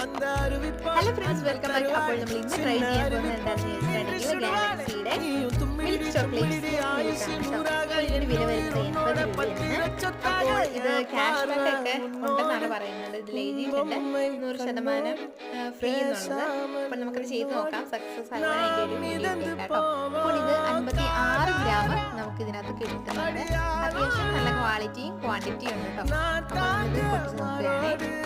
Hello friends, welcome back. അപ്പോൾ നമ്മൾ ഇന്ന് ട്രൈ ചെയ്യാൻ പോകുന്നത് എന്താണെന്ന് ചോദിച്ചിട്ടുണ്ടെങ്കിൽ ഗാലക്സിയുടെ മിൽക്ക് ചോക്ലേറ്റ്സ് അപ്പോൾ ഇതിന് വില വരുന്നത് 80 രൂപയാണ്. അപ്പോൾ ഇത് ക്യാഷ് ബാക്ക് ഒക്കെ ഉണ്ടെന്നാണ് പറയുന്നത്. ഇതിൽ എഴുതിയിട്ടുണ്ട് 100% ഫ്രീ എന്നുള്ളത്. അപ്പോൾ നമുക്കത് ചെയ്ത് നോക്കാം. സക്സസ് ആകാൻ അതിൻ്റെ ഒരു വീഡിയോ കേട്ടോ. അപ്പോൾ ഇത് 56 ഗ്രാം നമുക്ക് ഇതിനകത്ത് കിട്ടുന്നുണ്ട്. അത്യാവശ്യം നല്ല ക്വാളിറ്റിയും ക്വാണ്ടിറ്റിയും ഉണ്ട് കേട്ടോ. അപ്പോൾ ഇത് പൊട്ടിച്ച് നോക്കുകയാണെങ്കിൽ